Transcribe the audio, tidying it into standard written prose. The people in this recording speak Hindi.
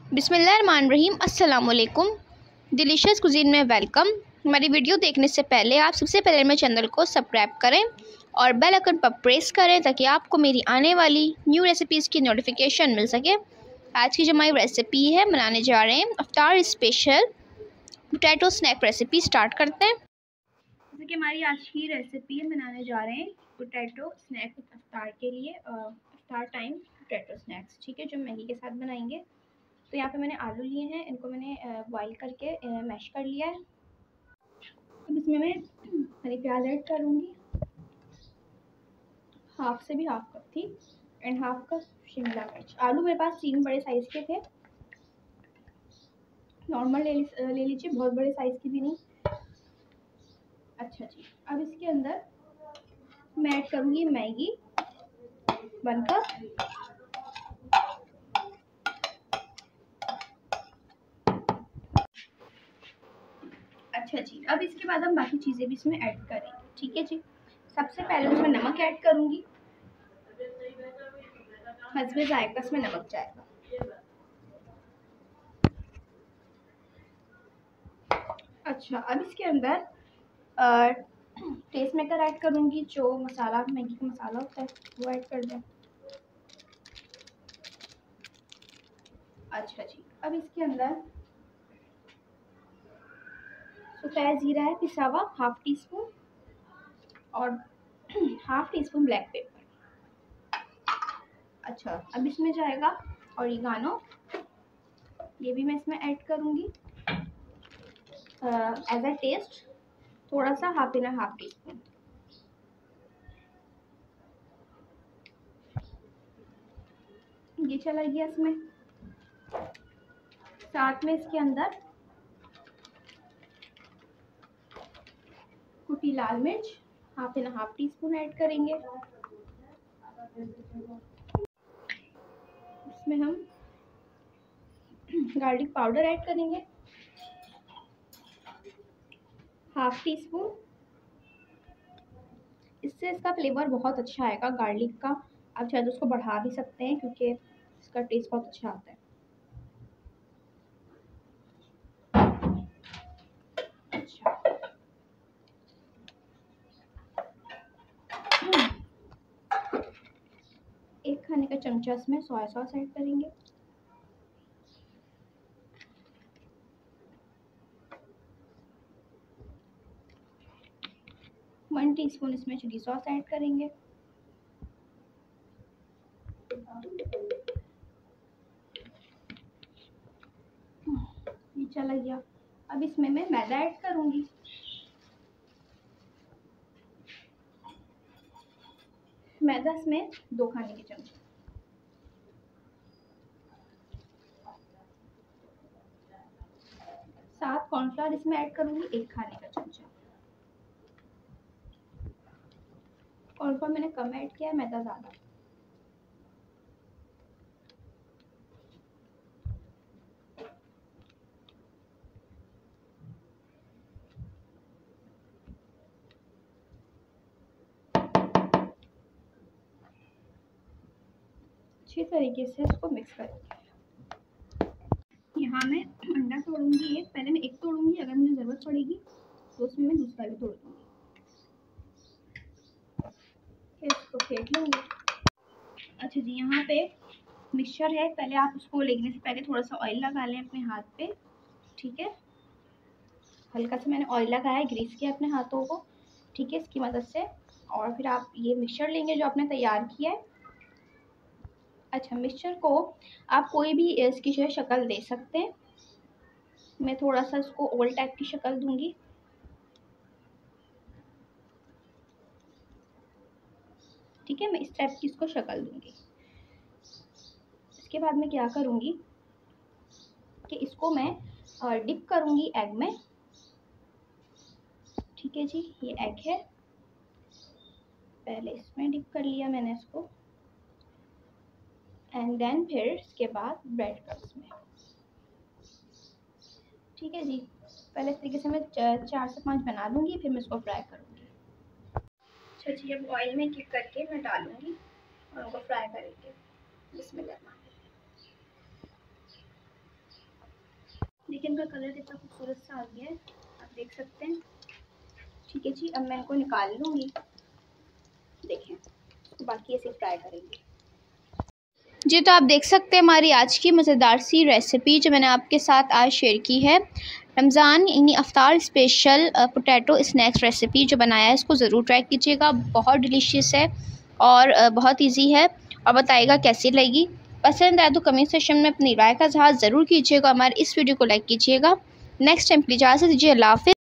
बिस्मिल्लाहिर्रहमानिर्रहीम। अस्सलाम वालेकुम। डिलीशियस कुजीन में वेलकम। हमारी वीडियो देखने से पहले आप सबसे पहले मेरे चैनल को सब्सक्राइब करें और बेल आइकन पर प्रेस करें ताकि आपको मेरी आने वाली न्यू रेसिपीज़ की नोटिफिकेशन मिल सके। आज की जो हमारी रेसिपी है, बनाने जा रहे हैं iftar special potato snack recipe. Start करते हैं। जैसे कि हमारी आज की रेसिपी है, बनाने जा रहे हैं पोटैटो स्नैक इफ्तार के लिए, इफ्तार टाइम पोटैटो स्नैक्स, ठीक है, जो मैगी के साथ बनाएंगे। तो यहाँ पे मैंने आलू लिए हैं, इनको मैंने बॉईल करके मैश कर लिया है। अब इसमें मैं हरी प्याज ऐड करूँगी, हाफ से भी हाफ कप थी, एंड हाफ कप शिमला मिर्च। आलू मेरे पास 3 बड़े साइज़ के थे, नॉर्मल ले लीजिए, बहुत बड़े साइज़ की भी नहीं। अच्छा जी, अब इसके अंदर मैं ऐड करूँगी मैगी 1 कप, अच्छा जी। अब इसके बाद हम बाकी चीज़ें भी इसमें ऐड करेंगे, ठीक है जी। सबसे पहले इसमें नमक ऐड करूँगी, हस्बे जायका इसमें नमक जाएगा। अच्छा, अब इसके अंदर टेस्ट मेकर ऐड करूँगी, जो मसाला मैगी का मसाला होता है वो ऐड कर दें। अच्छा जी, अब इसके अंदर सफ़ेद ज़ीरा है पिसा हुआ, हाफ टी स्पून, और half tea spoon black pepper. अच्छा, अब इसमें जाएगा ऑरिगानो, ये भी मैं इसमें ऐड करूँगी एज अ टेस्ट, थोड़ा सा, हाफ टी स्पून। ये चला गया इसमें। साथ में इसके अंदर कुटी लाल मिर्च हाफ टी स्पून ऐड करेंगे। इसमें हम गार्लिक पाउडर ऐड करेंगे, हाफ टी स्पून। इससे इसका फ्लेवर बहुत अच्छा आएगा गार्लिक का। आप शायद उसको बढ़ा भी सकते हैं क्योंकि इसका टेस्ट बहुत अच्छा आता है। अच्छा, 1 खाने का चमचा इसमें सोया सॉस ऐड करेंगे, वन टीस्पून इसमें चिली सॉस ऐड करेंगे, ये चला गया। अब इसमें मैं मैदा ऐड करूँगी, मैदा इसमें 2 खाने के चमचे, साथ कॉर्नफ्लावर इसमें ऐड करूँगी 1 खाने का चमचा। कॉर्नफ्लावर मैंने कम ऐड किया है, मैदा ज़्यादा। अच्छी तरीके से इसको मिक्स करेंगे। यहाँ मैं अंडा तोड़ूंगी एक, पहले मैं एक तोड़ूंगी, अगर मुझे ज़रूरत पड़ेगी तो उसमें मैं दूसरा भी तोड़ दूँगी। इसको फेंट लूँगी। अच्छा जी, यहाँ पे मिक्सचर है, पहले आप उसको लेने से पहले थोड़ा सा ऑयल लगा लें अपने हाथ पे, ठीक है। हल्का सा मैंने ऑयल लगाया है, ग्रीस किया अपने हाथों को, ठीक है, इसकी मदद से। और फिर आप ये मिक्सचर लेंगे जो आपने तैयार किया है। अच्छा, मिक्सचर को आप कोई भी इसकी जो है शक्ल दे सकते हैं। मैं थोड़ा सा इसको ओवल टाइप की शक्ल दूंगी, ठीक है, मैं इस टाइप की इसको शक्ल दूंगी। इसके बाद मैं क्या करूँगी कि इसको मैं डिप करूँगी एग में, ठीक है जी। ये एग है, पहले इसमें डिप कर लिया मैंने इसको, एंड देन फिर इसके बाद ब्रेड क्रम्स में, ठीक है जी। पहले इस तरीके से मैं 4 से 5 बना लूँगी, फिर मैं इसको फ्राई करूँगी। अच्छा जी, अब ऑयल में किक करके मैं डालूँगी और उनको फ्राई करेंगे। बिस्मिल्लाह। देखिए इनका कलर कितना खूबसूरत सा आ गया है, आप देख सकते हैं। ठीक है जी, अब मैं इनको निकाल लूँगी। देखें, बाकी ऐसे फ्राई करेंगे जी। तो आप देख सकते हैं हमारी आज की मज़ेदार सी रेसिपी जो मैंने आपके साथ आज शेयर की है, रमज़ान यानी अफ्तार स्पेशल पोटैटो स्नैक्स रेसिपी जो बनाया है, इसको ज़रूर ट्राई कीजिएगा। बहुत डिलीशियस है और बहुत इजी है, और बताइएगा कैसी लगी। पसंद आए तो कमेंट सेक्शन में अपनी राय का इज़हार ज़रूर कीजिएगा। हमारे इस वीडियो को लाइक कीजिएगा। नेक्स्ट टाइम के लिए इजाज़त दीजिए। अल्लाह हाफ़िज़।